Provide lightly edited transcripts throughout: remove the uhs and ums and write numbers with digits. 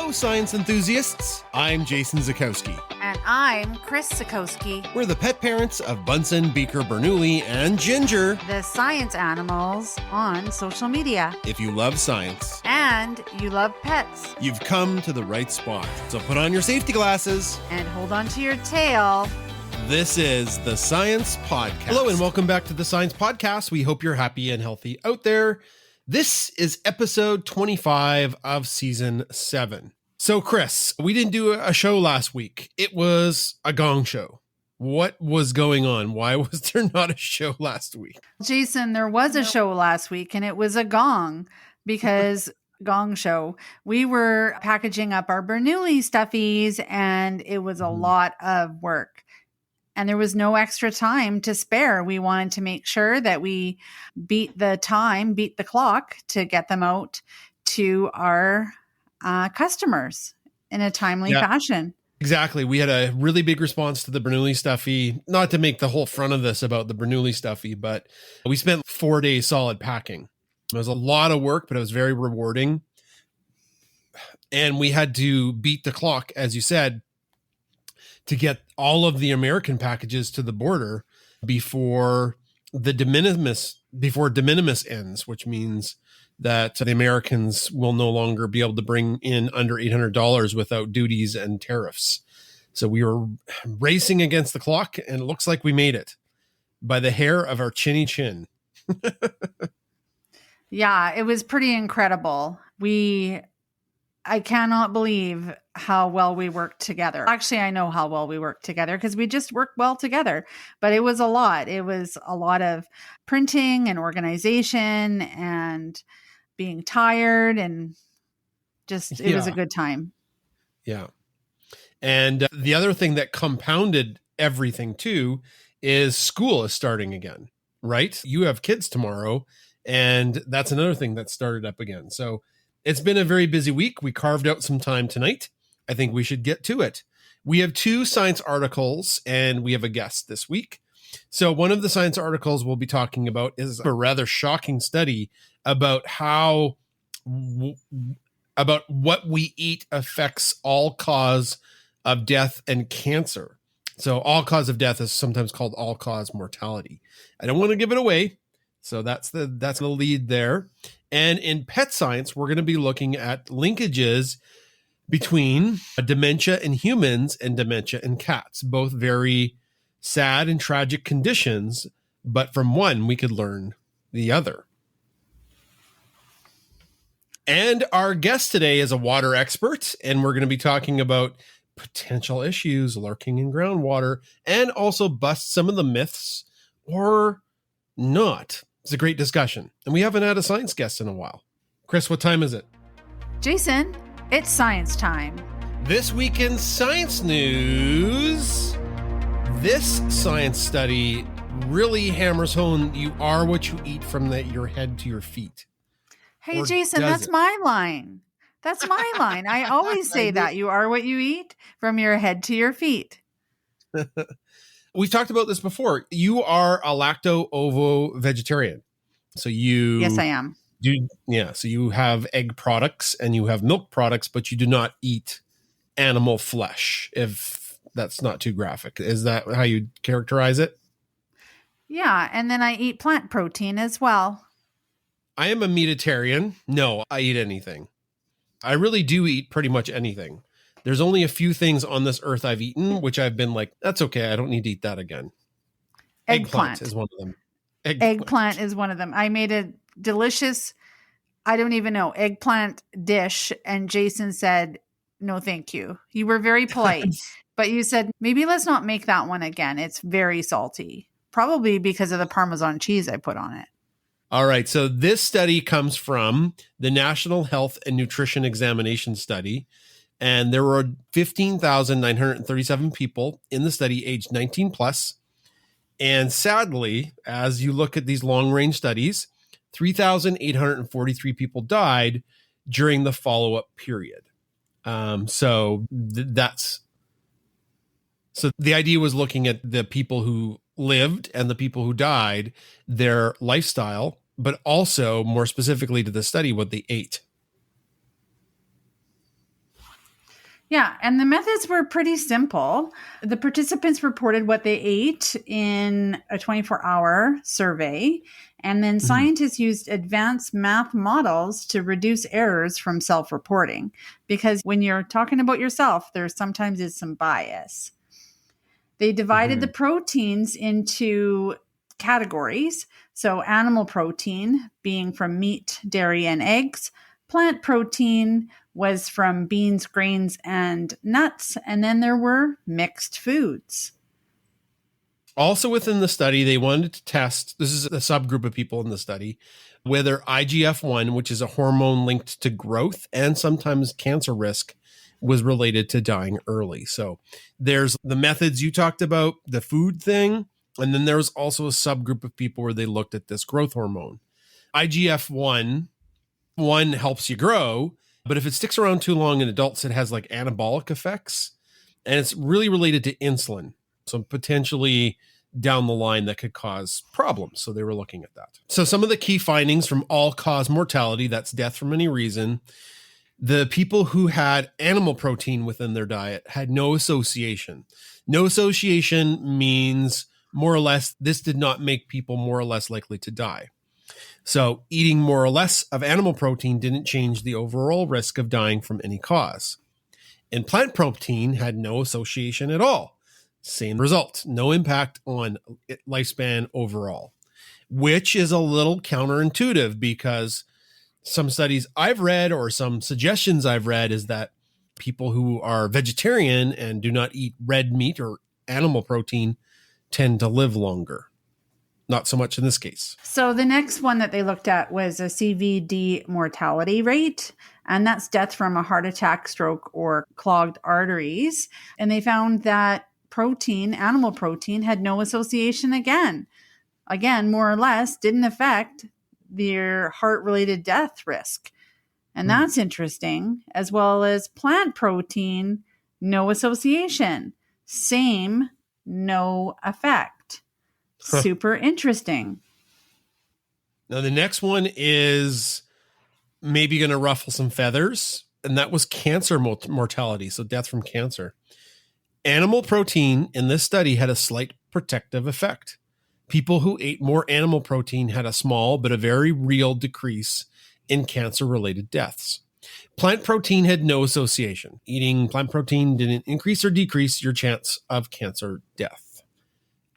Hello, science enthusiasts. I'm Jason Zakowski. And I'm Chris Zakowski. We're the pet parents of Bunsen, Beaker, Bernoulli, and Ginger, the science animals on social media. If you love science and you love pets, you've come to the right spot. So put on your safety glasses and hold on to your tail. This is the Science Podcast. Hello and welcome back to the Science Podcast. We hope you're happy and healthy out there. This is episode 25 of season 7. So Chris, we didn't do a show last week. It was a gong show. What was going on? Why was there not a show last week? Jason, there was a show last week and it was a gong because gong show. We were packaging up our Bernoulli stuffies and it was a lot of work. And there was no extra time to spare. We wanted to make sure that we beat the clock to get them out to our customers in a timely fashion. Exactly. We had a really big response to the Bernoulli stuffy. Not to make the whole front of this about the Bernoulli stuffy, but we spent 4 days solid packing. It was a lot of work, but it was very rewarding. And we had to beat the clock, as you said, to get all of the American packages to the border before de minimis ends, which means that the Americans will no longer be able to bring in under $800 without duties and tariffs. So we were racing against the clock, and it looks like we made it by the hair of our chinny chin. Yeah, it was pretty incredible. I cannot believe how well we worked together. Actually, I know how well we worked together because we just worked well together, but it was a lot. It was a lot of printing and organization and being tired and just, it was a good time. Yeah. And the other thing that compounded everything too is school is starting again, right? You have kids tomorrow, and that's another thing that started up again. So it's been a very busy week. We carved out some time tonight. I think we should get to it. We have 2 science articles and we have a guest this week. So one of the science articles we'll be talking about is a rather shocking study about about what we eat affects all cause of death and cancer. So all cause of death is sometimes called all cause mortality. I don't want to give it away. So that's the lead there. And in pet science, we're going to be looking at linkages between dementia in humans and dementia in cats, both very sad and tragic conditions, but from one, we could learn the other. And our guest today is a water expert, and we're going to be talking about potential issues lurking in groundwater and also bust some of the myths or not. It's a great discussion. And we haven't had a science guest in a while. Chris, what time is it? Jason, it's science time. This week in science news, this science study really hammers home you are what you eat from your head to your feet. Hey, Jason, that's my line. That's my line. I always say that. You are what you eat from your head to your feet. We've talked about this before. You are a lacto-ovo vegetarian. So Yes, I am. So you have egg products and you have milk products, but you do not eat animal flesh, if that's not too graphic. Is that how you characterize it? Yeah, and then I eat plant protein as well. I am a meatitarian. No, I eat anything. I really do eat pretty much anything. There's only a few things on this earth I've eaten, which I've been like, that's okay. I don't need to eat that again. Eggplant is one of them. Eggplant is one of them. I made a delicious, I don't even know, eggplant dish. And Jason said, no, thank you. You were very polite, but you said, maybe let's not make that one again. It's very salty, probably because of the Parmesan cheese I put on it. All right. So this study comes from the National Health and Nutrition Examination Study. And there were 15,937 people in the study aged 19 plus. And sadly, as you look at these long range studies, 3,843 people died during the follow-up period. So the idea was looking at the people who lived and the people who died, their lifestyle, but also more specifically to the study, what they ate. Yeah, and the methods were pretty simple. The participants reported what they ate in a 24-hour survey, and then scientists used advanced math models to reduce errors from self-reporting. Because when you're talking about yourself, there sometimes is some bias. They divided the proteins into categories. So animal protein being from meat, dairy, and eggs. Plant protein was from beans, grains, and nuts. And then there were mixed foods. Also within the study, they wanted to test, this is a subgroup of people in the study, whether IGF-1, which is a hormone linked to growth and sometimes cancer risk, was related to dying early. So there's the methods you talked about, the food thing, and then there's also a subgroup of people where they looked at this growth hormone. IGF-1, one helps you grow, but if it sticks around too long in adults, it has like anabolic effects, and it's really related to insulin. So potentially down the line that could cause problems. So they were looking at that. So some of the key findings from all-cause mortality, that's death from any reason, the people who had animal protein within their diet had no association. No association means more or less this did not make people more or less likely to die. So eating more or less of animal protein didn't change the overall risk of dying from any cause. And plant protein had no association at all. Same result, no impact on lifespan overall, which is a little counterintuitive because some studies I've read or some suggestions I've read is that people who are vegetarian and do not eat red meat or animal protein tend to live longer. Not so much in this case. So the next one that they looked at was a CVD mortality rate, and that's death from a heart attack, stroke, or clogged arteries. And they found that protein, animal protein, had no association again, more or less, didn't affect their heart-related death risk. And that's interesting, as well as plant protein, no association. Same, no effect. Super interesting. Now, the next one is maybe going to ruffle some feathers, and that was cancer mortality, so death from cancer. Animal protein in this study had a slight protective effect. People who ate more animal protein had a small but a very real decrease in cancer-related deaths. Plant protein had no association. Eating plant protein didn't increase or decrease your chance of cancer death.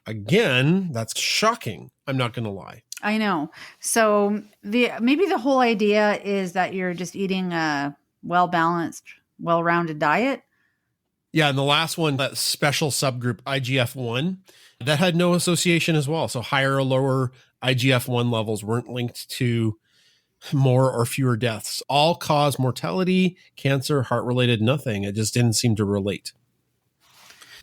Again, that's shocking. I'm not going to lie. I know. So maybe the whole idea is that you're just eating a well-balanced, well-rounded diet. Yeah, and the last one, that special subgroup IGF-1, that had no association as well. So higher or lower IGF-1 levels weren't linked to more or fewer deaths. All cause mortality, cancer, heart-related, nothing. It just didn't seem to relate.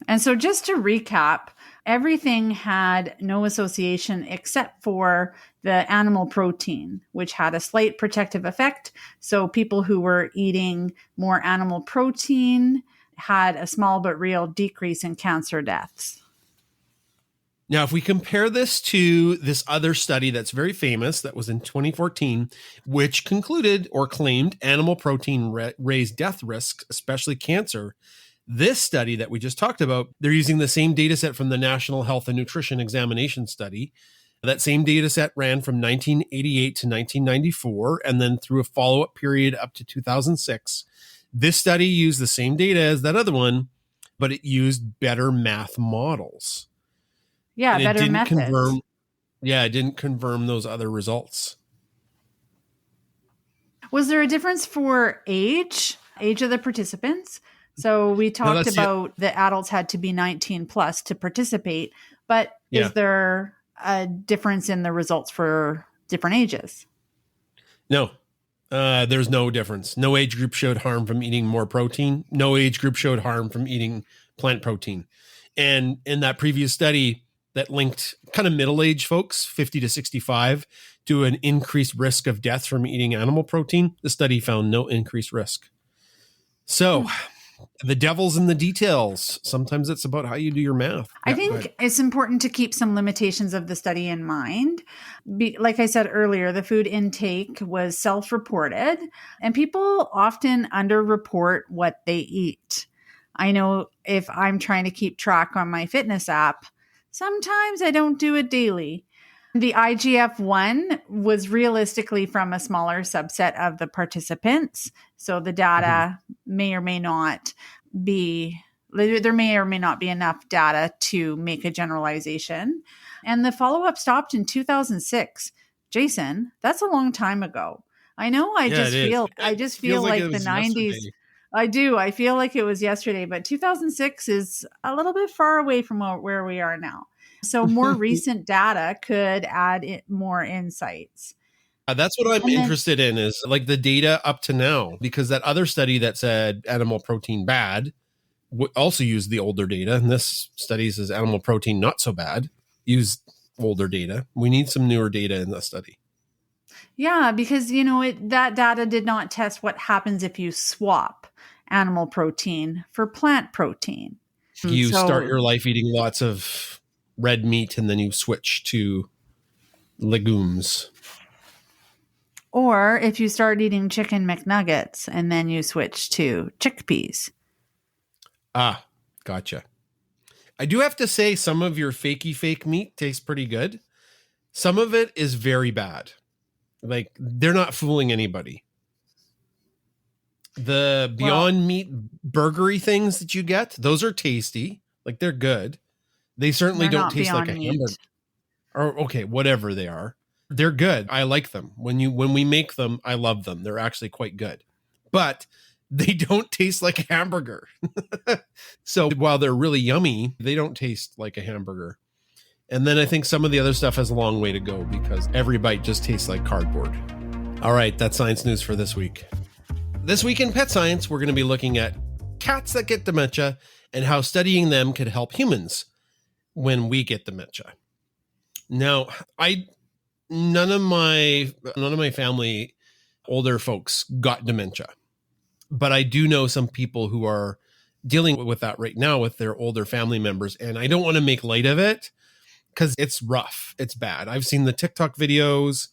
And so just to recap, everything had no association except for the animal protein, which had a slight protective effect. So people who were eating more animal protein had a small but real decrease in cancer deaths. Now, if we compare this to this other study that's very famous, that was in 2014, which concluded or claimed animal protein raised death risks, especially cancer, this study that we just talked about, they're using the same data set from the National Health and Nutrition Examination Study. That same data set ran from 1988 to 1994, and then through a follow-up period up to 2006. This study used the same data as that other one, but it used better math models. Yeah, and better methods. It didn't confirm those other results. Was there a difference for age of the participants? So we talked about the adults had to be 19 plus to participate, but is there a difference in the results for different ages? No, there's no difference. No age group showed harm from eating more protein. No age group showed harm from eating plant protein. And in that previous study that linked kind of middle-aged folks, 50 to 65, to an increased risk of death from eating animal protein, the study found no increased risk. So the devil's in the details. Sometimes it's about how you do your math. I think it's important to keep some limitations of the study in mind. Like I said earlier, the food intake was self-reported, and people often underreport what they eat. I know if I'm trying to keep track on my fitness app, sometimes I don't do it daily. The IGF-1 was realistically from a smaller subset of the participants. So the data may or may not be, there may or may not be enough data to make a generalization. And the follow-up stopped in 2006. Jason, that's a long time ago. I know I just feel like the 90s. Yesterday. I do. I feel like it was yesterday, but 2006 is a little bit far away from where we are now. So more recent data could add more insights. That's what I'm interested in, is like the data up to now, because that other study that said animal protein bad also used the older data. And this study says animal protein not so bad, used older data. We need some newer data in the study. Yeah, because, that data did not test what happens if you swap animal protein for plant protein. You start your life eating lots of red meat and then you switch to legumes. Or if you start eating chicken McNuggets and then you switch to chickpeas. Ah, gotcha. I do have to say some of your fake meat tastes pretty good. Some of it is very bad. Like, they're not fooling anybody. The Beyond Meat burgery things that you get, those are tasty. Like, they're good. They certainly don't taste like a hamburger. Or okay, whatever they are. They're good. I like them. When we make them, I love them. They're actually quite good. But they don't taste like a hamburger. So while they're really yummy, they don't taste like a hamburger. And then I think some of the other stuff has a long way to go because every bite just tastes like cardboard. All right, that's science news for this week. This week in Pet Science, we're going to be looking at cats that get dementia and how studying them could help humans when we get dementia. Now, none of my family, older folks, got dementia, but I do know some people who are dealing with that right now with their older family members, and I don't want to make light of it because it's rough. It's bad. I've seen the TikTok videos.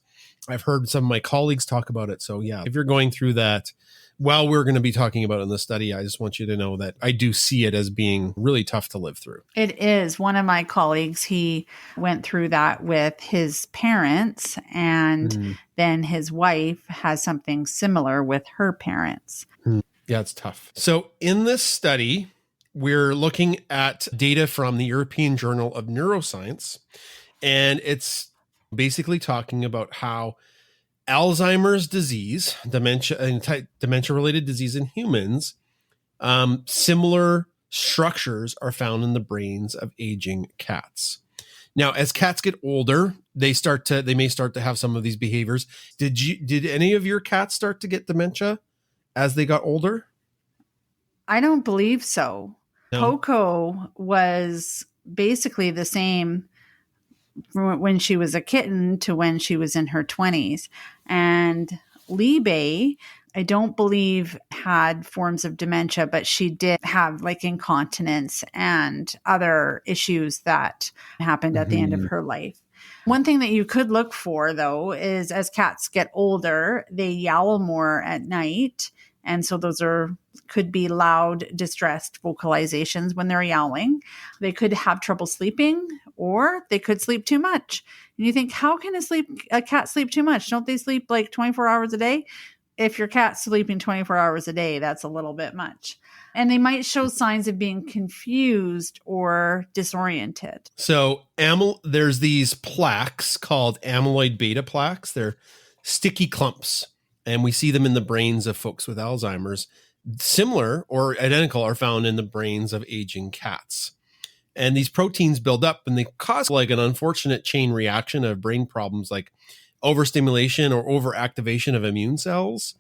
I've heard some of my colleagues talk about it. So yeah, if you're going through that, while we're going to be talking about it in the study, I just want you to know that I do see it as being really tough to live through. It is. One of my colleagues, he went through that with his parents, and then his wife has something similar with her parents. Yeah, it's tough. So in this study, we're looking at data from the European Journal of Neuroscience, and it's basically talking about how Alzheimer's disease, dementia-related disease in humans, similar structures are found in the brains of aging cats. Now, as cats get older, they may start to have some of these behaviors. Did any of your cats start to get dementia as they got older? I don't believe so. No. Coco was basically the same when she was a kitten to when she was in her 20s. And Libe, I don't believe had forms of dementia, but she did have like incontinence and other issues that happened at the end of her life. One thing that you could look for, though, is as cats get older, they yowl more at night. And so those could be loud, distressed vocalizations when they're yowling. They could have trouble sleeping, or they could sleep too much. And you think, how can a cat sleep too much? Don't they sleep like 24 hours a day? If your cat's sleeping 24 hours a day, that's a little bit much. And they might show signs of being confused or disoriented. So there's these plaques called amyloid beta plaques. They're sticky clumps. And we see them in the brains of folks with Alzheimer's. Similar or identical are found in the brains of aging cats. And these proteins build up and they cause like an unfortunate chain reaction of brain problems like overstimulation or overactivation of immune cells.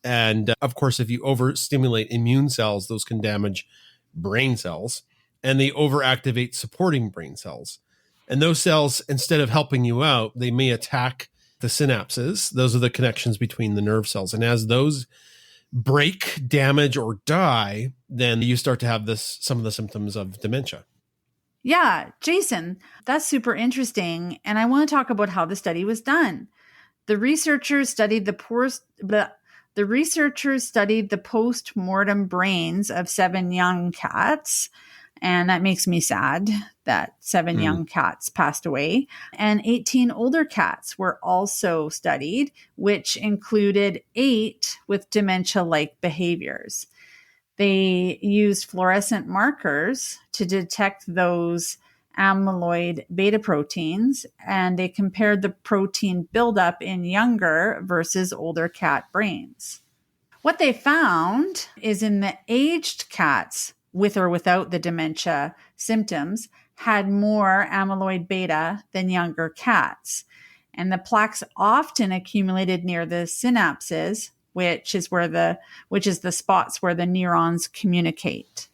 And of course, if you overstimulate immune cells, those can damage brain cells, and they overactivate supporting brain cells. And those cells, instead of helping you out, they may attack the synapses. Those are the connections between the nerve cells. And as those break, damage, or die, then you start to have some of the symptoms of dementia. Yeah, Jason, that's super interesting. And I want to talk about how the study was done. The researchers studied the The researchers studied the post-mortem brains of 7 young cats, and that makes me sad that 7 young cats passed away. And 18 older cats were also studied, which included 8 with dementia-like behaviors. They used fluorescent markers to detect those amyloid beta proteins, and they compared the protein buildup in younger versus older cat brains. What they found is in the aged cats with or without the dementia symptoms had more amyloid beta than younger cats. And the plaques often accumulated near the synapses, which is the spots where the neurons communicate.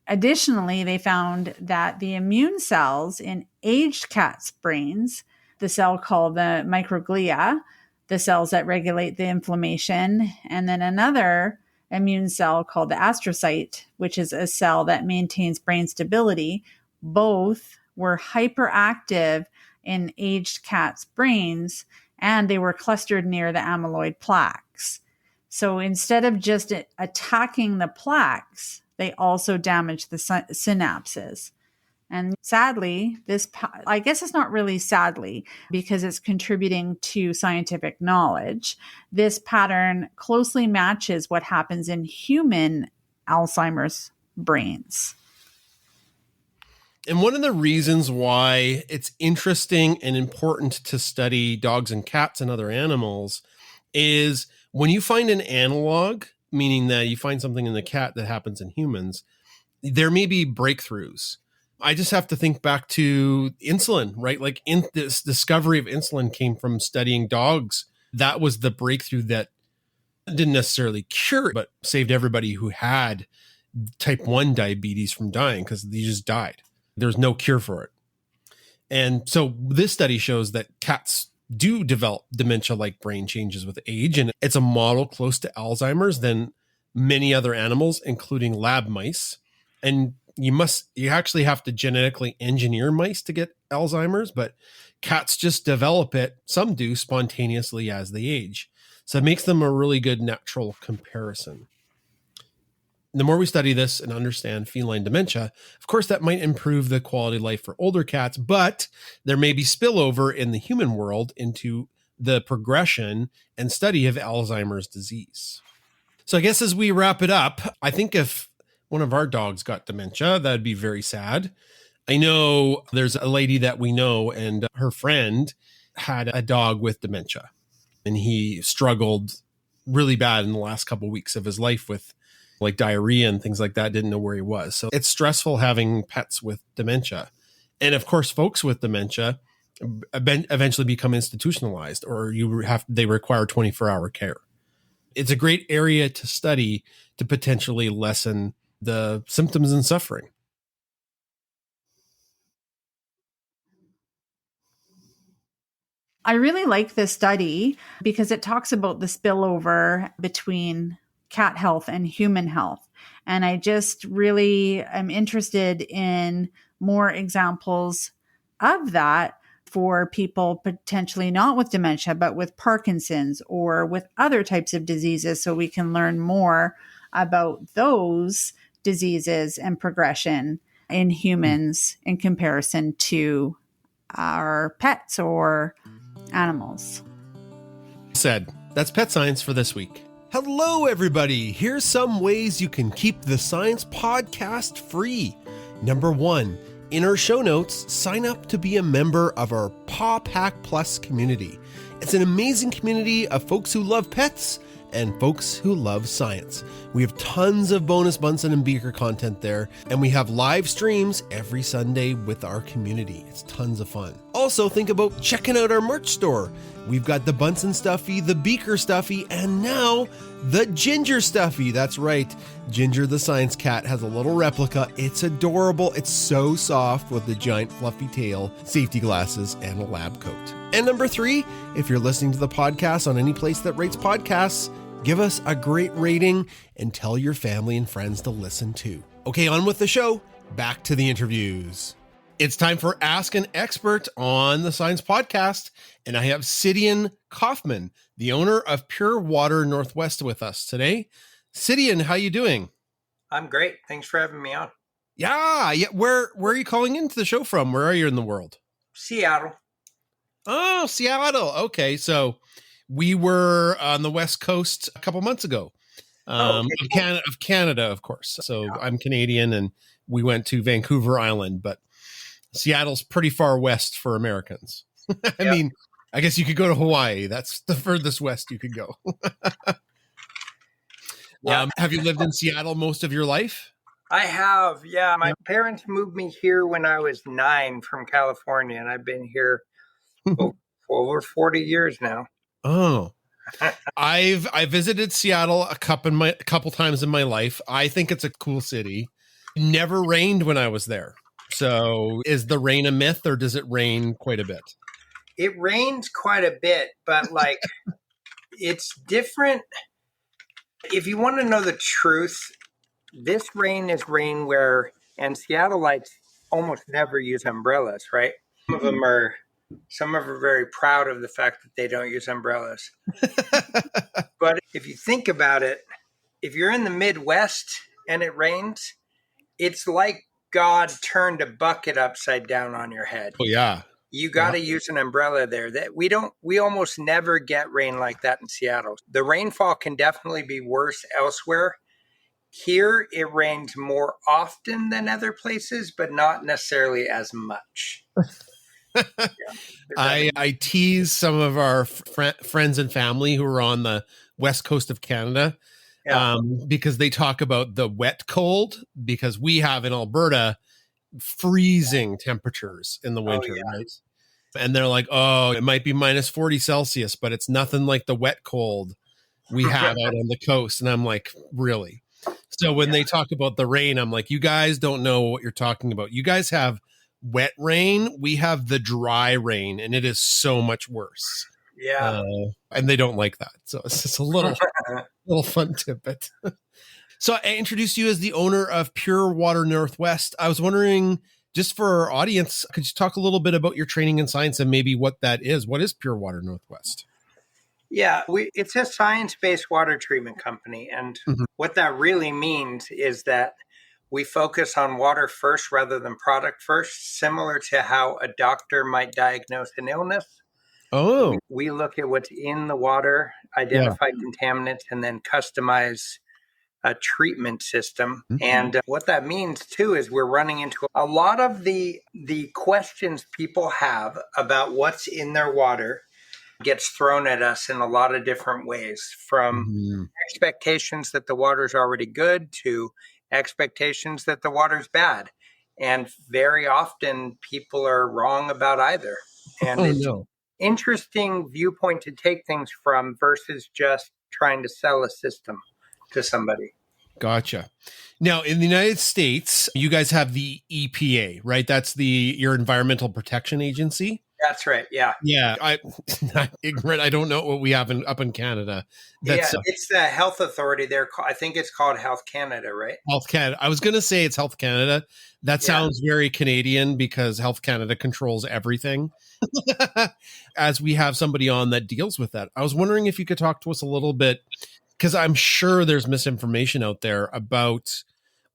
Additionally, they found that the immune cells in aged cats' brains, the cell called the microglia, the cells that regulate the inflammation, and then another immune cell called the astrocyte, which is a cell that maintains brain stability, both were hyperactive in aged cats' brains, and they were clustered near the amyloid plaques. So instead of just attacking the plaques, they also damage the synapses. And sadly, I guess it's not really sadly because it's contributing to scientific knowledge. This pattern closely matches what happens in human Alzheimer's brains. And one of the reasons why it's interesting and important to study dogs and cats and other animals is when you find an analog, meaning that you find something in the cat that happens in humans, there may be breakthroughs. I just have to think back to insulin, right? Like this discovery of insulin came from studying dogs. That was the breakthrough that didn't necessarily cure, but saved everybody who had type 1 diabetes from dying because they just died. There's no cure for it. And so this study shows that cats do develop dementia-like brain changes with age, and it's a model close to Alzheimer's than many other animals, including lab mice. And you actually have to genetically engineer mice to get Alzheimer's, but cats just develop it. Some do spontaneously as they age. So it makes them a really good natural comparison. The more we study this and understand feline dementia, of course, that might improve the quality of life for older cats, but there may be spillover in the human world into the progression and study of Alzheimer's disease. So I guess as we wrap it up, I think if one of our dogs got dementia, that'd be very sad. I know there's a lady that we know, and her friend had a dog with dementia, and he struggled really bad in the last couple of weeks of his life with like diarrhea and things like that, didn't know where he was. So it's stressful having pets with dementia. And of course, folks with dementia eventually become institutionalized, or they require 24-hour care. It's a great area to study to potentially lessen the symptoms and suffering. I really like this study because it talks about the spillover between cat health and human health. And I just really am interested in more examples of that for people potentially not with dementia, but with Parkinson's or with other types of diseases, so we can learn more about those diseases and progression in humans in comparison to our pets or animals. Said, that's Pet Science for this week. Hello, everybody. Here's some ways you can keep the Science Podcast free. Number 1, in our show notes, sign up to be a member of our Paw Pack Plus community. It's an amazing community of folks who love pets and folks who love science. We have tons of bonus Bunsen and Beaker content there, and we have live streams every Sunday with our community. It's tons of fun. Also, think about checking out our merch store. We've got the Bunsen Stuffy, the Beaker Stuffy, and now the Ginger Stuffy. That's right. Ginger the science cat has a little replica. It's adorable. It's so soft with the giant fluffy tail, safety glasses, and a lab coat. And number 3, if you're listening to the podcast on any place that rates podcasts, give us a great rating and tell your family and friends to listen too. Okay, on with the show. Back to the interviews. It's time for Ask an Expert on the Science Podcast, and I have Cydian Kauffman, the owner of Pure Water Northwest, with us today. Cydian, how you doing? I'm great. Thanks for having me on. Yeah. Where are you calling into the show from? Where are you in the world? Seattle. Oh, Seattle. Okay, so we were on the West Coast a couple months ago. Of Canada, of course. So yeah. I'm Canadian, and we went to Vancouver Island, but Seattle's pretty far west for Americans. I mean, I guess you could go to Hawaii. That's the furthest west you could go. Have you lived in Seattle most of your life? I have, yeah. My parents moved me here when I was 9 from California, and I've been here over 40 years now. Oh, I visited Seattle a couple times in my life. I think it's a cool city. It never rained when I was there. So is the rain a myth, or does it rain quite a bit? It rains quite a bit, but like it's different. If you want to know the truth, this rain is rain where, and Seattleites almost never use umbrellas, right? Some are very proud of the fact that they don't use umbrellas. But if you think about it, if you're in the Midwest and it rains, it's like God turned a bucket upside down on your head. Oh yeah. You got to use an umbrella there. That we almost never get rain like that in Seattle. The rainfall can definitely be worse elsewhere. Here it rains more often than other places, but not necessarily as much. I tease some of our friends and family who are on the west coast of Canada because they talk about the wet cold, because we have in Alberta freezing temperatures in the winter, right? And they're like, oh, it might be minus 40 Celsius, but it's nothing like the wet cold we have out on the coast. And I'm like, really? So when they talk about the rain, I'm like, you guys don't know what you're talking about. You guys have wet rain. We have the dry rain, and it is so much worse. Yeah. And they don't like that. So it's just a little fun tidbit. So I introduced you as the owner of Pure Water Northwest. I was wondering, just for our audience, could you talk a little bit about your training in science and maybe what that is? What is Pure Water Northwest? Yeah, it's a science-based water treatment company. And what that really means is that we focus on water first rather than product first, similar to how a doctor might diagnose an illness. Oh. We look at what's in the water, identify contaminants, and then customize a treatment system. And what that means too is we're running into a lot of the questions people have about what's in their water gets thrown at us in a lot of different ways, from expectations that the water's already good to expectations that the water's bad. And very often people are wrong about either. And it's an interesting viewpoint to take things from versus just trying to sell a system to somebody. Gotcha. Now, in the United States, you guys have the EPA, right? That's your Environmental Protection Agency. That's right. Yeah. Yeah. I'm not ignorant. I don't know what we have up in Canada. It's the health authority there. I think it's called Health Canada, right? Health Canada. I was going to say it's Health Canada. That sounds very Canadian because Health Canada controls everything. As we have somebody on that deals with that, I was wondering if you could talk to us a little bit, because I'm sure there's misinformation out there about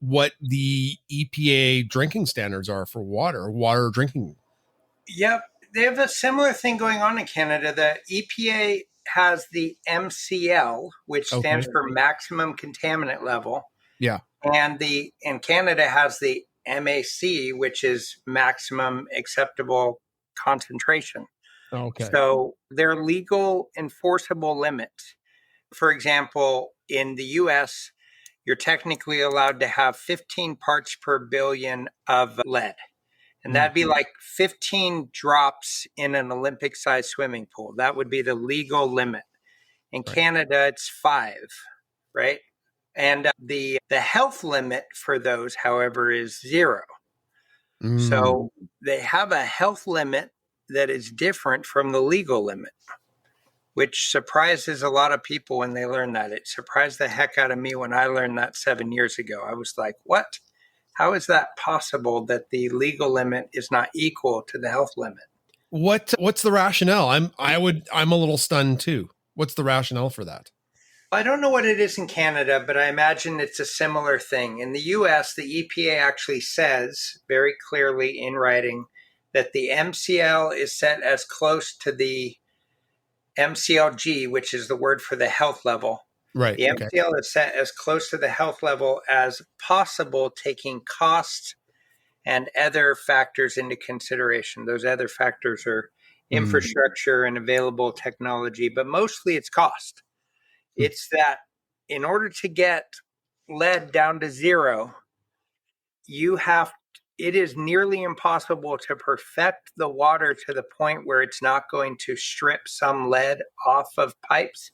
what the EPA drinking standards are for water drinking. Yep. They have a similar thing going on in Canada. The EPA has the MCL, which stands for maximum contaminant level. Yeah. And Canada has the MAC, which is maximum acceptable concentration. Okay. So they're legal enforceable limits. For example, in the US, you're technically allowed to have 15 parts per billion of lead. And that'd be like 15 drops in an Olympic-sized swimming pool. That would be the legal limit. In Canada, it's 5, right? And the health limit for those, however, is 0. So they have a health limit that is different from the legal limit, which surprises a lot of people when they learn that. It surprised the heck out of me when I learned that 7 years ago. I was like, what? How is that possible that the legal limit is not equal to the health limit? What's the rationale? I'm a little stunned too. What's the rationale for that? I don't know what it is in Canada, but I imagine it's a similar thing. In the US, the EPA actually says very clearly in writing that the MCL is set as close to the MCLG, which is the word for the health level. Right. The Okay. MCL is set as close to the health level as possible, taking cost and other factors into consideration. Those other factors are infrastructure and available technology, but mostly it's cost. It's that in order to get lead down to zero, it is nearly impossible to perfect the water to the point where it's not going to strip some lead off of pipes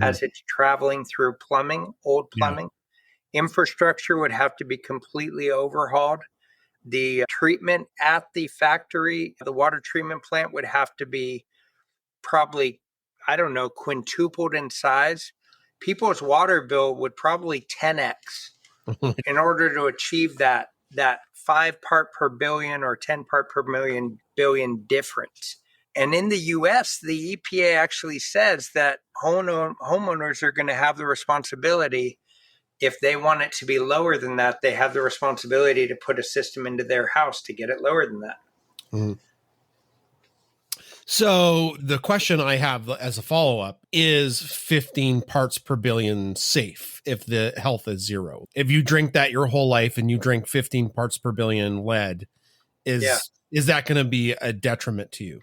as it's traveling through old plumbing. Yeah. Infrastructure would have to be completely overhauled. The treatment at the factory, the water treatment plant would have to be probably, quintupled in size. People's water bill would probably 10x in order to achieve that 5 part per billion or 10 part per billion difference. And in the US, the EPA actually says that homeowners are going to have the responsibility. If they want it to be lower than that, they have the responsibility to put a system into their house to get it lower than that. Mm-hmm. So the question I have as a follow-up is 15 parts per billion safe if the health is zero? If you drink that your whole life and you drink 15 parts per billion lead, is that going to be a detriment to you?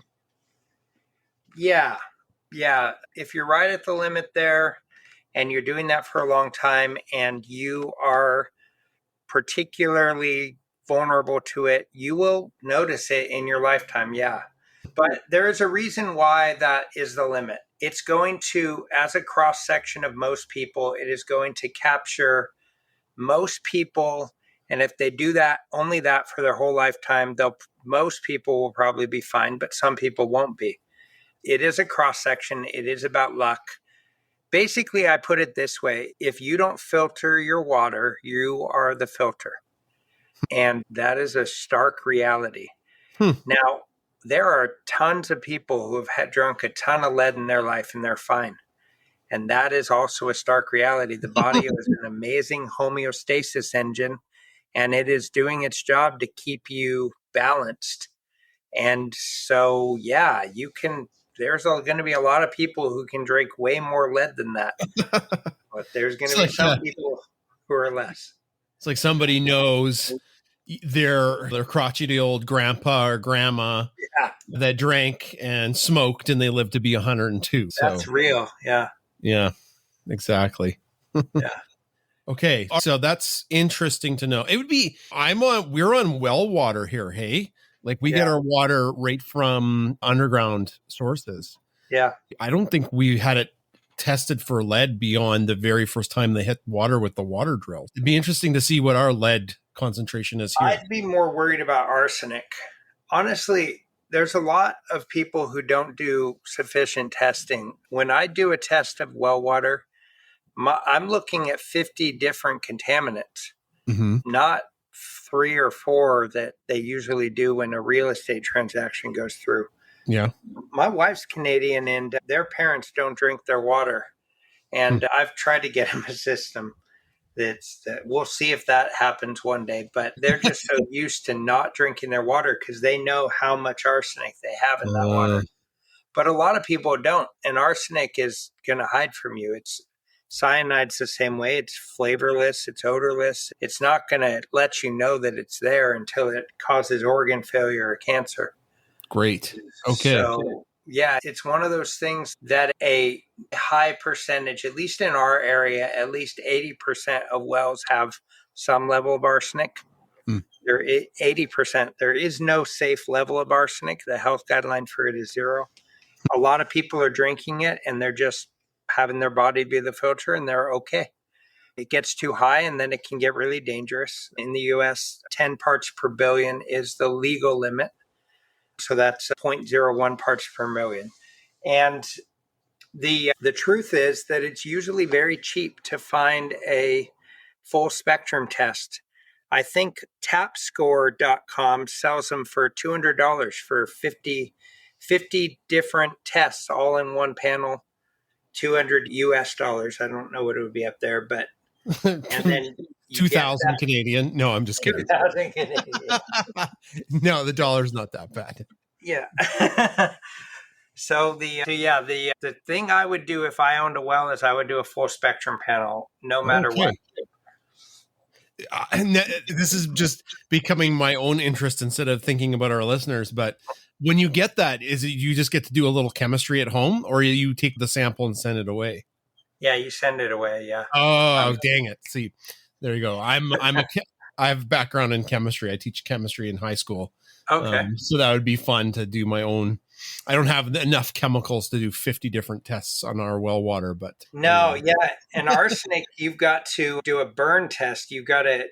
Yeah. If you're right at the limit there and you're doing that for a long time and you are particularly vulnerable to it, you will notice it in your lifetime. Yeah. But there is a reason why that is the limit. It's going to, as a cross section of most people, it is going to capture most people. And if they do that, only that for their whole lifetime, most people will probably be fine, but some people won't be. It is a cross section. It is about luck. Basically, I put it this way. If you don't filter your water, you are the filter. And that is a stark reality. Now, there are tons of people who have drunk a ton of lead in their life and they're fine. And that is also a stark reality. The body is an amazing homeostasis engine, and it is doing its job to keep you balanced. And so, there's going to be a lot of people who can drink way more lead than that. But there's going to be some people who are less. It's like somebody knows their crotchety old grandpa or grandma that drank and smoked and they lived to be 102. That's real. Yeah. Yeah, exactly. Yeah. Okay. So that's interesting to know. We're on well water here. Hey, like we get our water right from underground sources. Yeah. I don't think we had it tested for lead beyond the very first time they hit water with the water drill. It'd be interesting to see what our lead concentration is here. I'd be more worried about arsenic. Honestly, there's a lot of people who don't do sufficient testing. When I do a test of well water, I'm looking at 50 different contaminants, not 3 or 4 that they usually do when a real estate transaction goes through. Yeah. My wife's Canadian and their parents don't drink their water. And I've tried to get them a system that we'll see if that happens one day, but they're just so used to not drinking their water because they know how much arsenic they have in that water. But a lot of people don't, and arsenic is going to hide from you. Cyanide's the same way. It's flavorless, it's odorless. It's not going to let you know that it's there until it causes organ failure or cancer. Great. Okay. So, it's one of those things that a high percentage, at least in our area, at least 80% of wells have some level of arsenic. There 80%. There is no safe level of arsenic. The health guideline for it is 0. A lot of people are drinking it and they're just having their body be the filter and they're okay. It gets too high and then it can get really dangerous. In the US, 10 parts per billion is the legal limit. So that's 0.01 parts per million. And the truth is that it's usually very cheap to find a full spectrum test. I think tapscore.com sells them for $200 for 50 different tests all in one panel, $200. I don't know what it would be up there, but and then you 2,000 Canadian. No, I'm just kidding. 2,000 Canadian. No, the dollar's not that bad. Yeah. So the thing I would do if I owned a well is I would do a full spectrum panel, no matter what. And this is just becoming my own interest instead of thinking about our listeners. But when you get that, is it you just get to do a little chemistry at home, or you take the sample and send it away? Yeah, you send it away. Yeah. Oh, dang it! See, there you go. I have background in chemistry. I teach chemistry in high school. Okay. So that would be fun to do my own. I don't have enough chemicals to do 50 different tests on our well water, but no, yeah. And arsenic, you've got to do a burn test. You got to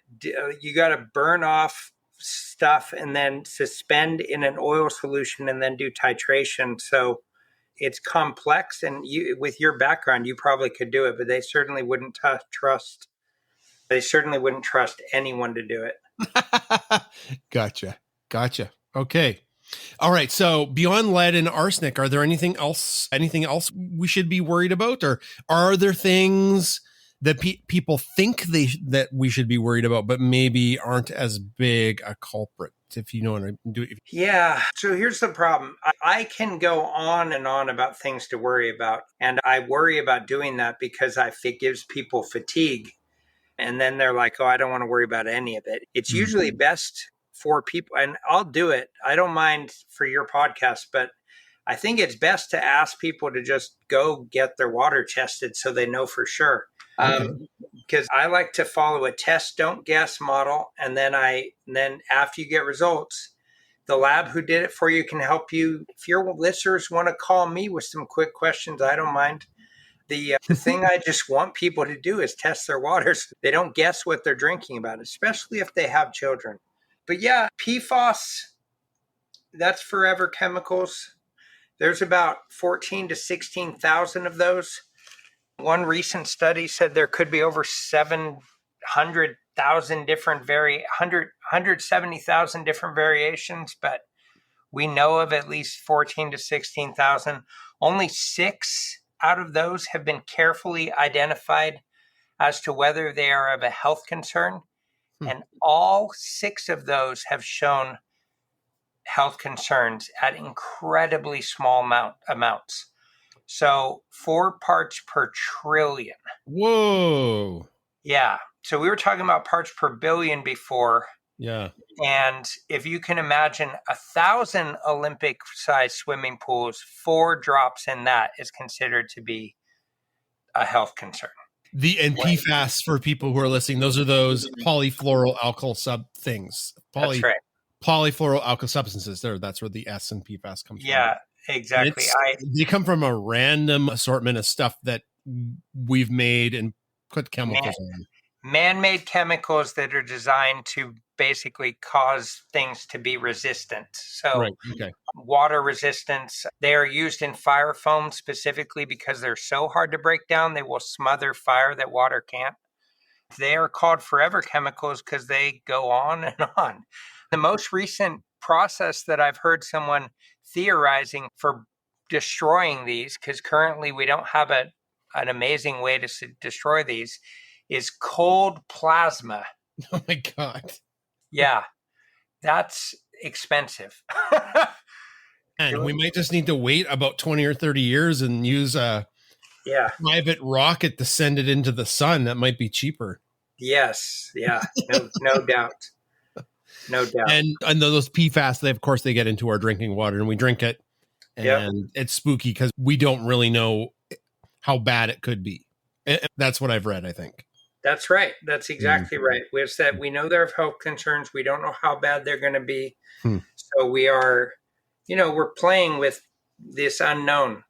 burn off stuff and then suspend in an oil solution and then do titration. So it's complex, and you, with your background, you probably could do it, but they certainly wouldn't trust. They certainly wouldn't trust anyone to do it. Gotcha. Okay. All right. So beyond lead and arsenic, are there anything else we should be worried about? Or are there things that people think that we should be worried about, but maybe aren't as big a culprit, if you know what I do? Yeah. So here's the problem. I can go on and on about things to worry about. And I worry about doing that because it gives people fatigue. And then they're like, oh, I don't want to worry about any of it. It's usually best for people, and I'll do it. I don't mind for your podcast, but I think it's best to ask people to just go get their water tested so they know for sure. Because I like to follow a test, don't guess model. And then after you get results, the lab who did it for you can help you. If your listeners want to call me with some quick questions, I don't mind. The thing I just want people to do is test their waters. They don't guess what they're drinking about, especially if they have children. But yeah, PFAS, that's forever chemicals. There's about 14 to 16,000 of those. One recent study said there could be over 700,000 different 170,000 different variations, but we know of at least 14 to 16,000. Only 6 out of those have been carefully identified as to whether they are of a health concern. And all 6 of those have shown health concerns at incredibly small amounts. So 4 parts per trillion. Whoa. Yeah. So we were talking about parts per billion before. Yeah. And if you can imagine 1,000 Olympic-sized swimming pools, 4 drops in that is considered to be a health concern. And PFAS, for people who are listening, those are those polyfluoral alkyl things. That's right. Polyfluoral alkyl substances. That's where the S in PFAS comes from. Yeah, exactly. They come from a random assortment of stuff that we've made and put chemicals on. Man-made chemicals that are designed to basically cause things to be resistant. So water resistance, they are used in fire foam specifically because they're so hard to break down. They will smother fire that water can't. They are called forever chemicals because they go on and on. The most recent process that I've heard someone theorizing for destroying these, because currently we don't have an amazing way to destroy these, is cold plasma. Oh my God. Yeah, that's expensive. And we might just need to wait about 20 or 30 years and use a private rocket to send it into the sun. That might be cheaper. Yes. Yeah. No doubt. No doubt. And those PFAS, they get into our drinking water and we drink it. And it's spooky because we don't really know how bad it could be. That's what I've read, I think. That's right. That's exactly right. We know there are health concerns. We don't know how bad they're going to be. So we are, we're playing with this unknown.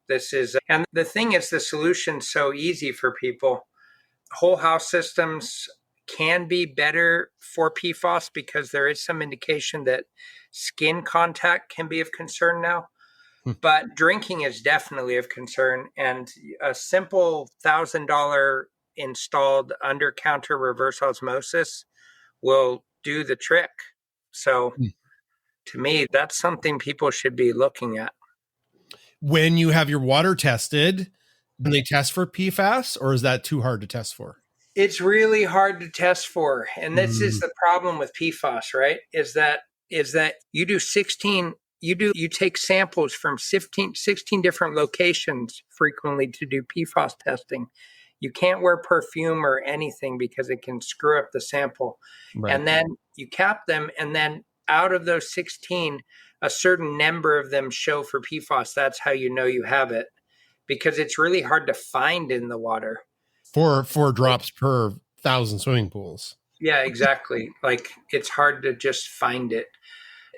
And the thing is, the solution's so easy for people. Whole house systems can be better for PFAS because there is some indication that skin contact can be of concern now. But drinking is definitely of concern. And a simple $1,000 installed under-counter reverse osmosis will do the trick. So to me, that's something people should be looking at. When you have your water tested, do they test for PFAS, or is that too hard to test for? It's really hard to test for. And this is the problem with PFAS, right? Is that you do 16, you take samples from 16 different locations frequently to do PFAS testing. You can't wear perfume or anything because it can screw up the sample. Right. And then you cap them, and then out of those 16, a certain number of them show for PFAS. That's how you know you have it, because it's really hard to find in the water. 4 drops per 1,000 swimming pools. Yeah, exactly. Like, it's hard to just find it.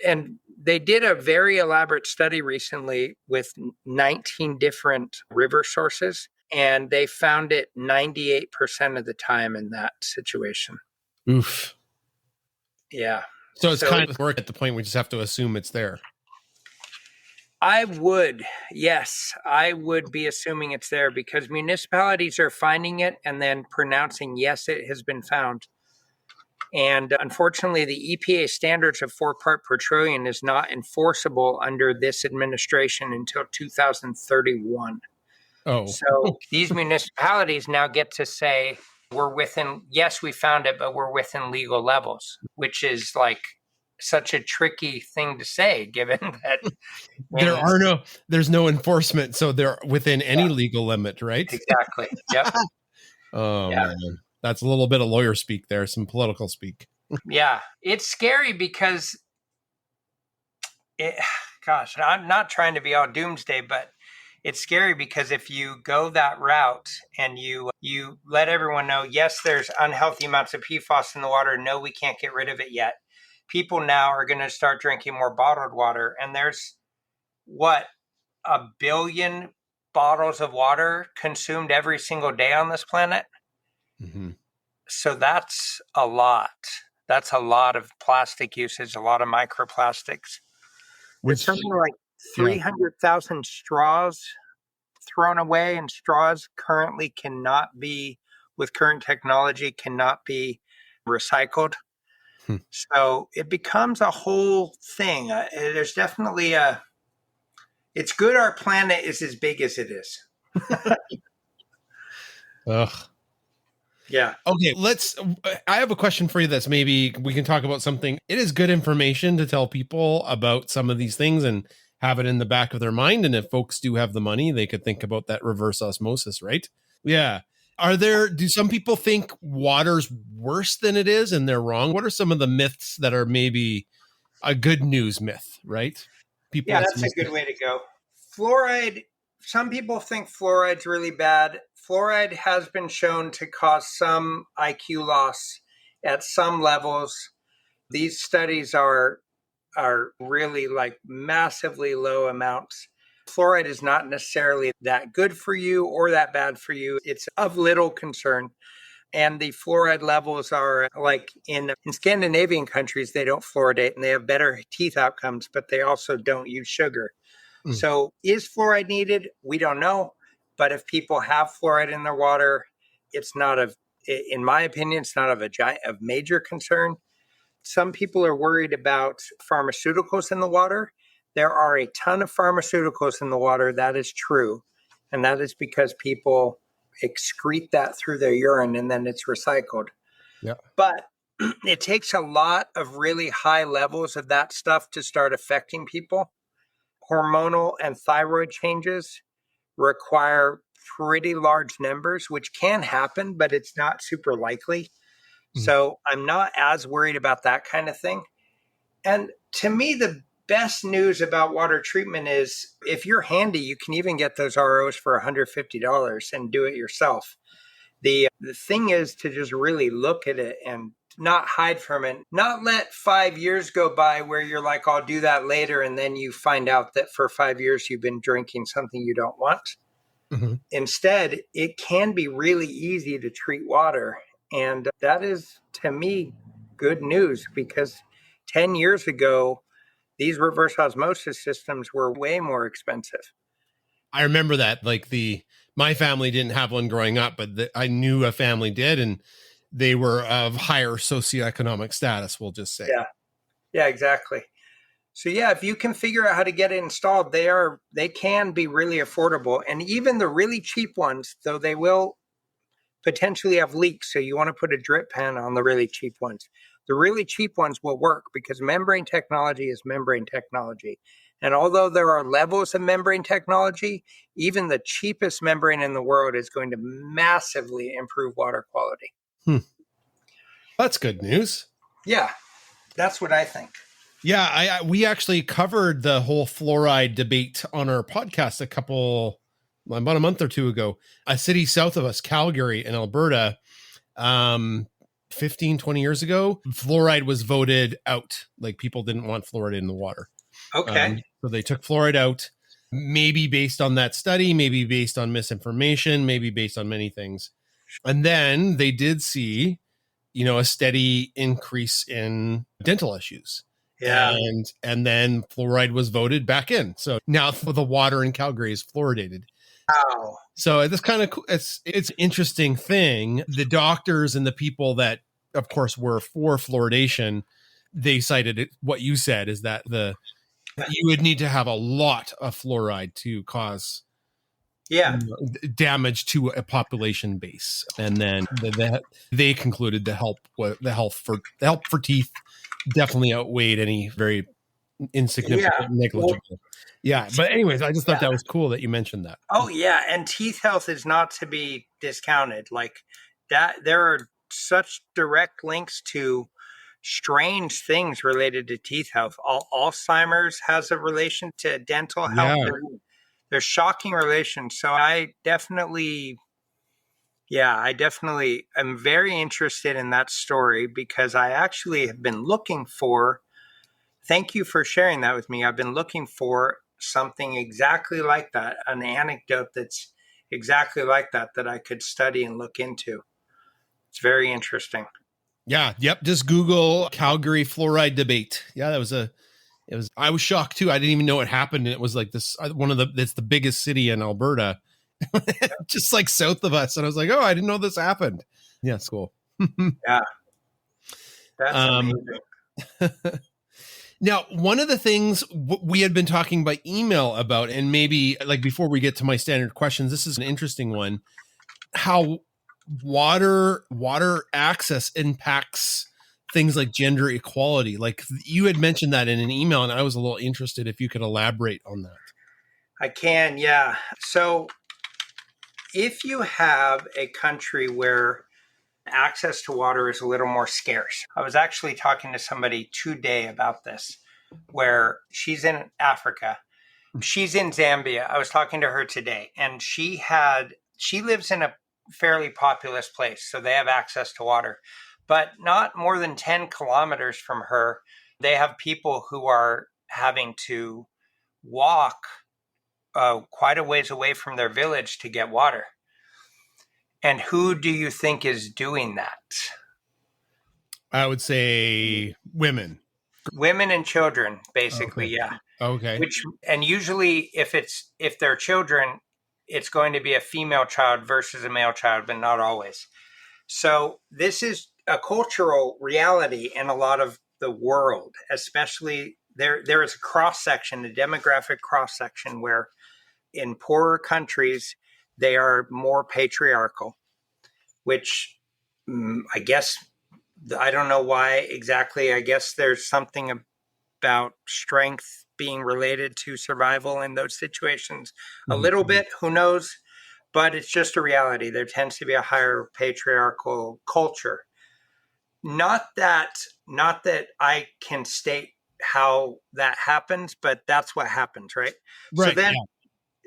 And they did a very elaborate study recently with 19 different river sources, and they found it 98% of the time in that situation. Oof. Yeah. So it's kind of work at the point we just have to assume it's there. I would be assuming it's there, because municipalities are finding it and then pronouncing, yes, it has been found. And unfortunately, the EPA standards of 4 part per trillion is not enforceable under this administration until 2031. Oh. So these municipalities now get to say, we're within, yes, we found it, but we're within legal levels, which is like such a tricky thing to say, given that there's no enforcement, so they're within any legal limit, right? Exactly. Yep. Man, that's a little bit of lawyer speak there, some political speak. Yeah, it's scary because I'm not trying to be all doomsday, but it's scary because if you go that route and you let everyone know, yes, there's unhealthy amounts of PFAS in the water, no, we can't get rid of it yet. People now are going to start drinking more bottled water. And there's, 1 billion bottles of water consumed every single day on this planet. Mm-hmm. So that's a lot. That's a lot of plastic usage, a lot of microplastics. There's something like 300,000 straws thrown away, and straws currently with current technology, cannot be recycled. So it becomes a whole thing. There's definitely it's good our planet is as big as it is. Ugh. Yeah. Okay, I have a question for you that's maybe we can talk about something. It is good information to tell people about some of these things and have it in the back of their mind. And if folks do have the money, they could think about that reverse osmosis, right? Yeah. Do some people think water's worse than it is and they're wrong? What are some of the myths that are maybe a good news myth, right? That's a good way to go. Fluoride, some people think fluoride's really bad. Fluoride has been shown to cause some IQ loss at some levels. These studies are really like massively low amounts. Fluoride is not necessarily that good for you or that bad for you. It's of little concern. And the fluoride levels are like in Scandinavian countries, they don't fluoridate and they have better teeth outcomes, but they also don't use sugar. So is fluoride needed? We don't know. But if people have fluoride in their water, it's not in my opinion, it's not of major concern. Some people are worried about pharmaceuticals in the water. There are a ton of pharmaceuticals in the water. That is true. And that is because people excrete that through their urine and then it's recycled. Yeah. But it takes a lot of really high levels of that stuff to start affecting people. Hormonal and thyroid changes require pretty large numbers, which can happen, but it's not super likely. So I'm not as worried about that kind of thing. And to me, the best news about water treatment is if you're handy, you can even get those ROs for $150 and do it yourself. The thing is to just really look at it and not hide from it, not let 5 years go by where you're like, I'll do that later. And then you find out that for 5 years, you've been drinking something you don't want. Mm-hmm. Instead, it can be really easy to treat water. And that is, to me, good news, because 10 years ago, these reverse osmosis systems were way more expensive. I remember that. Like my family didn't have one growing up, but I knew a family did. And they were of higher socioeconomic status, we'll just say. Yeah, exactly. So yeah, if you can figure out how to get it installed, they can be really affordable. And even the really cheap ones, though, they will potentially have leaks. So you want to put a drip pan on the really cheap ones. The really cheap ones will work because membrane technology is membrane technology. And although there are levels of membrane technology, even the cheapest membrane in the world is going to massively improve water quality. That's good news. Yeah, that's what I think. Yeah, we actually covered the whole fluoride debate on our podcast about a month or two ago. A city south of us, Calgary in Alberta, 15, 20 years ago, fluoride was voted out. Like, people didn't want fluoride in the water. Okay. So they took fluoride out, maybe based on that study, maybe based on misinformation, maybe based on many things. And then they did see, a steady increase in dental issues. Yeah. And then fluoride was voted back in. So now the water in Calgary is fluoridated. Wow. So this kind of it's an interesting thing. The doctors and the people that, of course, were for fluoridation, they cited it. What you said is that you would need to have a lot of fluoride to cause damage to a population base, and then they concluded the help for teeth definitely outweighed any very insignificant negligible. But anyways, I just thought that was cool that you mentioned that. Oh yeah, and teeth health is not to be discounted. Like that, there are such direct links to strange things related to teeth health. Alzheimer's has a relation to dental health. There's shocking relations. So I definitely am very interested in that story because I actually have been looking for, thank you for sharing that with me. I've been looking for something exactly like that, an anecdote that's exactly like that I could study and look into. It's very interesting. Yeah. Yep. Just Google Calgary fluoride debate. Yeah. I was shocked too. I didn't even know it happened. And it was like this, it's the biggest city in Alberta, just like south of us. And I was like, oh, I didn't know this happened. Yeah. It's cool. Yeah. That's amazing. Now, one of the things we had been talking by email about, and maybe like before we get to my standard questions, this is an interesting one, how water access impacts things like gender equality. Like, you had mentioned that in an email, and I was a little interested if you could elaborate on that. I can, yeah. So if you have a country where access to water is a little more scarce. I was actually talking to somebody today about this, where she's in Africa. She's in Zambia. I was talking to her today, and she lives in a fairly populous place, so they have access to water. But not more than 10 kilometers from her, they have people who are having to walk quite a ways away from their village to get water. And who do you think is doing that? I would say women and children, basically. Okay. Yeah. Okay. And usually if they're children, it's going to be a female child versus a male child, but not always. So this is a cultural reality in a lot of the world, especially there is a cross-section, a demographic cross-section where in poorer countries, they are more patriarchal, which I guess, I don't know why exactly. I guess there's something about strength being related to survival in those situations. A little bit, who knows? But it's just a reality. There tends to be a higher patriarchal culture. Not that I can state how that happens, but that's what happens, right? Right. So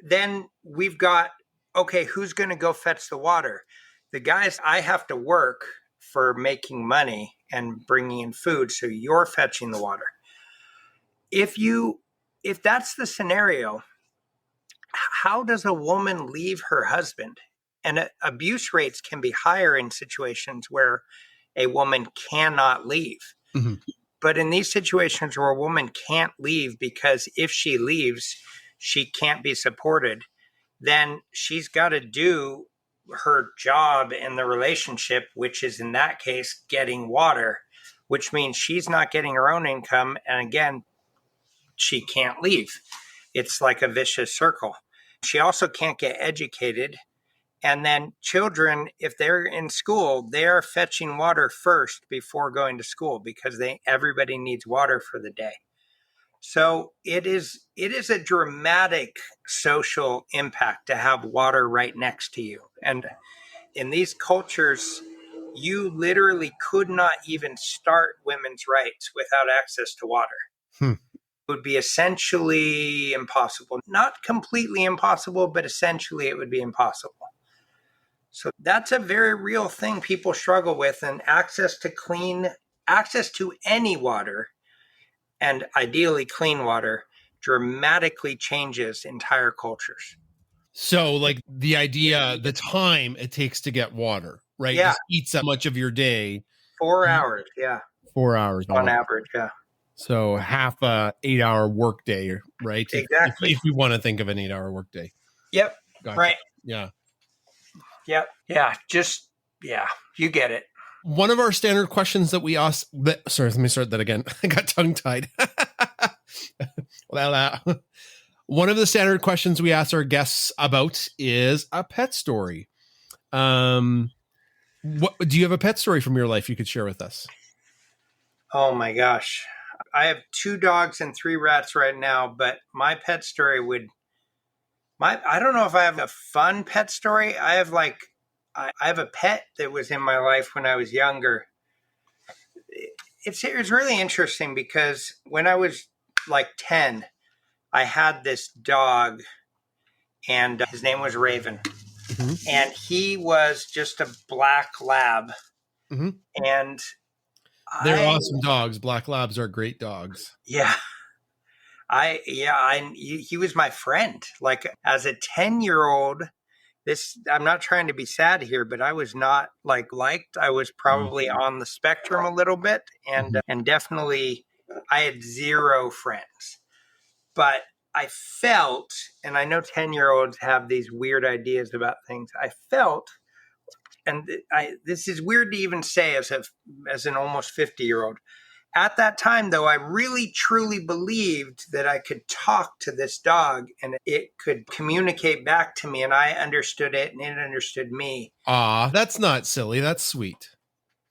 then we've got, okay, who's going to go fetch the water? The guys, I have to work for making money and bringing in food, so you're fetching the water. If that's the scenario, how does a woman leave her husband? And abuse rates can be higher in situations where a woman cannot leave. Mm-hmm. But in these situations where a woman can't leave because if she leaves, she can't be supported, then she's got to do her job in the relationship, which is in that case getting water, which means she's not getting her own income. And again, she can't leave. It's like a vicious circle. She also can't get educated. And then children, if they're in school, they're fetching water first before going to school because everybody needs water for the day. So it is a dramatic social impact to have water right next to you. And in these cultures, you literally could not even start women's rights without access to water. It would be essentially impossible. Not completely impossible, but essentially it would be impossible. So that's a very real thing people struggle with, and access to any water, and ideally clean water, dramatically changes entire cultures. So like the idea, the time it takes to get water, right? Yeah. Just eats that much of your day. 4 hours, yeah. 4 hours. On average, yeah. So half a 8-hour workday, right? Exactly. If we want to think of an 8-hour workday. Yep. Gotcha. Right. Yeah. Yep. Yeah. You get it. One of our standard questions that we ask, sorry, let me start that again. I got tongue tied. One of the standard questions we ask our guests about is a pet story. What do you have a pet story from your life you could share with us? Oh my gosh. I have 2 dogs and 3 rats right now, but my pet story I don't know if I have a fun pet story. I have a pet that was in my life when I was younger. It was really interesting because when I was like 10, I had this dog, and his name was Raven. Mm-hmm. And he was just a black lab. Mm-hmm. And they're awesome dogs. Black labs are great dogs. Yeah. He was my friend. Like as a 10-year-old, I'm not trying to be sad here, but I was not liked. I was probably on the spectrum a little bit, and definitely I had 0 friends. But I felt, and I know 10-year-olds have these weird ideas about things. I felt, and this is weird to even say as an almost 50-year-old. At that time, though, I really, truly believed that I could talk to this dog and it could communicate back to me, and I understood it and it understood me. That's not silly. That's sweet.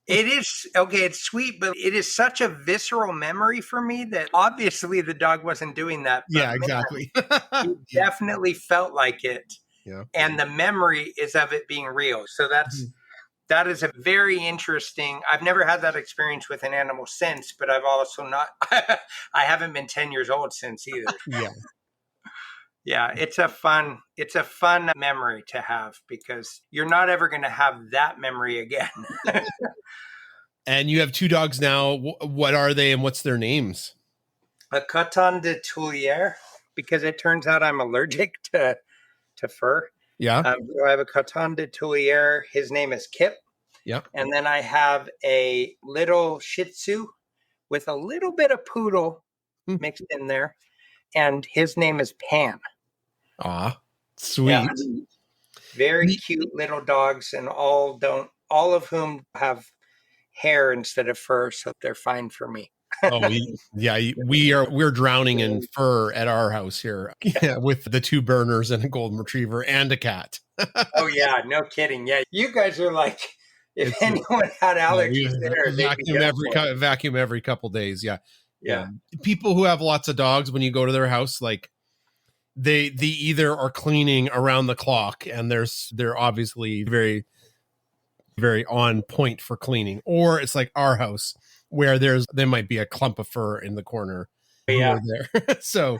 It is. Okay, it's sweet, but it is such a visceral memory for me that obviously the dog wasn't doing that. Yeah, exactly. It definitely felt like it. Yeah. And the memory is of it being real. So that is a very interesting. I've never had that experience with an animal since, but I've also not. I haven't been 10 years old since either. Yeah. Yeah, it's a fun memory to have because you're not ever going to have that memory again. And you have 2 dogs now. What are they and what's their names? A Coton de Tuilier, because it turns out I'm allergic to fur. Yeah. So I have a Coton de Tuilier. His name is Kip. Yeah. And then I have a little Shih Tzu with a little bit of poodle mixed in there. And his name is Pan. Sweet. Yeah. Very cute little dogs, and all of whom have hair instead of fur, so they're fine for me. Yeah, we're drowning in fur at our house here. Yeah, with the 2 burners and a golden retriever and a cat. Oh yeah, no kidding. Yeah, you guys are like, if anyone had allergies vacuum every couple days. Yeah. People who have lots of dogs, when you go to their house, like they either are cleaning around the clock and they're obviously very, very on point for cleaning, or it's like our house where there might be a clump of fur in the corner. Yeah. There. So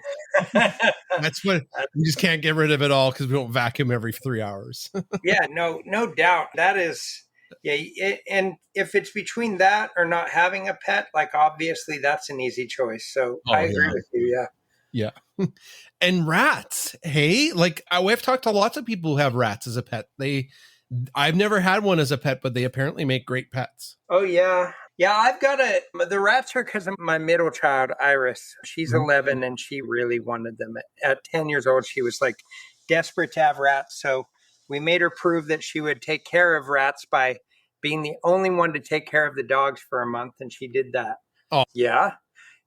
that's what we just can't get rid of it all because we don't vacuum every 3 hours. Yeah, no doubt. That is, and if it's between that or not having a pet, like obviously that's an easy choice. So I agree with you. Yeah. And rats. Hey, I've talked to lots of people who have rats as a pet. I've never had one as a pet, but they apparently make great pets. Oh yeah. Yeah, I've got the rats are because of my middle child, Iris. She's 11 and she really wanted them. At 10 years old, she was like desperate to have rats. So We made her prove that she would take care of rats by being the only one to take care of the dogs for a month, and she did that. Oh. Yeah,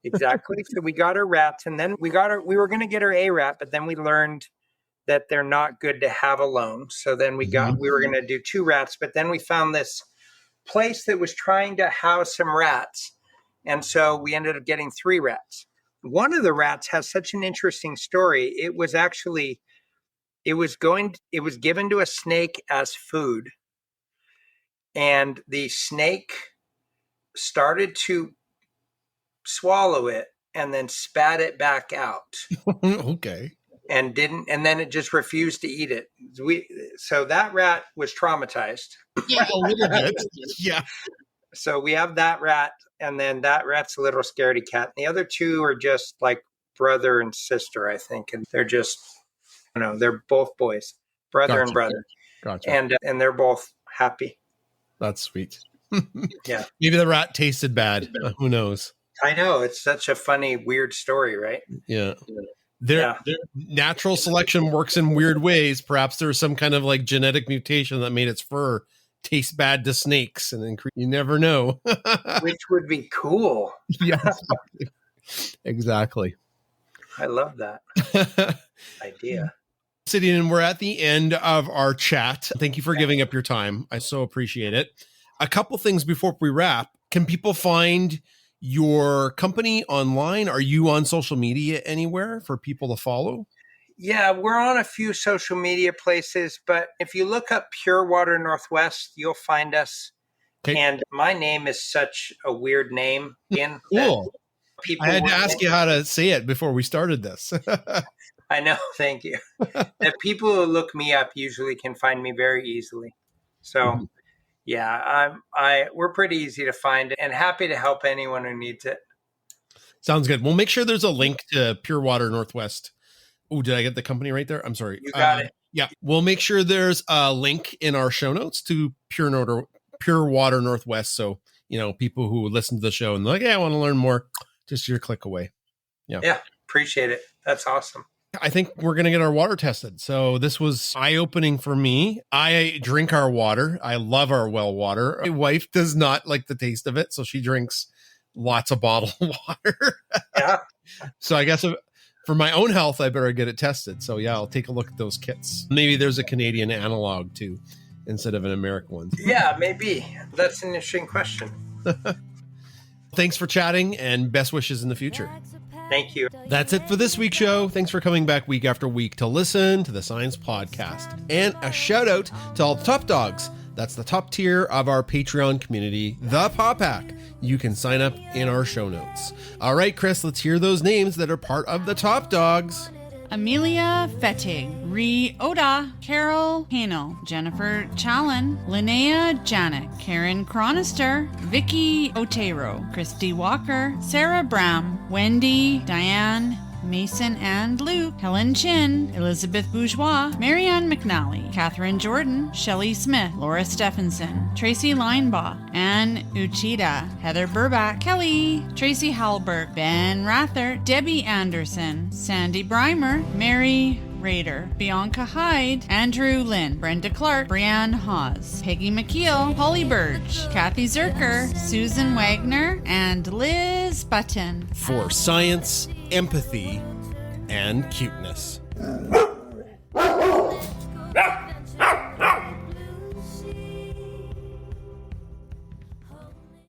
exactly. So we got her rats, and then we were going to get her a rat, but then we learned that they're not good to have alone. So then we were going to do 2 rats, but then we found this place that was trying to house some rats. And so we ended up getting 3 rats. One of the rats has such an interesting story. It was given to a snake as food. And the snake started to swallow it and then spat it back out. Okay. And then it just refused to eat it. So that rat was traumatized. Yeah, a little bit. Yeah. So we have that rat, and then that rat's a little scaredy cat. And the other 2 are just like brother and sister, I think. And they're just, they're both boys, brother and brother. Gotcha. And they're both happy. That's sweet. Yeah. Maybe the rat tasted bad. Who knows? I know. It's such a funny, weird story, right? Yeah. Their natural selection works in weird ways. Perhaps there's some kind of like genetic mutation that made its fur taste bad to snakes, and you never know. Which would be cool. Yeah, exactly. I love that idea. Cydian, we're at the end of our chat. Thank you for giving up your time. I so appreciate it. A couple things before we wrap. Can people find your company online? Are you on social media anywhere for people to follow? Yeah, we're on a few social media places, but if you look up Pure Water Northwest, you'll find us. Okay. And my name is such a weird name. Cool. I had to ask you how to say it before we started this. I know. Thank you. The people who look me up usually can find me very easily. So yeah, we're pretty easy to find and happy to help anyone who needs it. Sounds good. We'll make sure there's a link to Pure Water Northwest. Oh, did I get the company right there? I'm sorry. You got it. Yeah. We'll make sure there's a link in our show notes to Pure Water Northwest. So, people who listen to the show and they're like, I want to learn more, just your click away. Yeah. Yeah. Appreciate it. That's awesome. I think we're going to get our water tested. So this was eye-opening for me. I drink our water. I love our well water. My wife does not like the taste of it, so she drinks lots of bottled water. Yeah. So I guess for my own health, I better get it tested. So yeah, I'll take a look at those kits. Maybe there's a Canadian analog too, instead of an American one. Yeah, maybe. That's an interesting question. Thanks for chatting, and best wishes in the future. Thank you. That's it for this week's show. Thanks for coming back week after week to listen to the Science Podcast. And a shout out to all the top dogs. That's the top tier of our Patreon community, the Paw Pack. You can sign up in our show notes. All right, Chris, let's hear those names that are part of the top dogs. Amelia Fettig, Ree Oda, Carol Hanel, Jennifer Challen, Linnea Janik, Karen Cronister, Vicky Otero, Christy Walker, Sarah Bram, Wendy, Diane, Mason and Luke, Helen Chin, Elizabeth Bourgeois, Marianne McNally, Catherine Jordan, Shelley Smith, Laura Stephenson, Tracy Linebaugh, Anne Uchida, Heather Burback, Kelly, Tracy Halberg, Ben Rather, Debbie Anderson, Sandy Breimer, Mary Rader, Bianca Hyde, Andrew Lynn, Brenda Clark, Brianne Hawes, Peggy McKeel, Holly Burge, Kathy Zerker, Susan Wagner, and Liz Button. For science, empathy, and cuteness.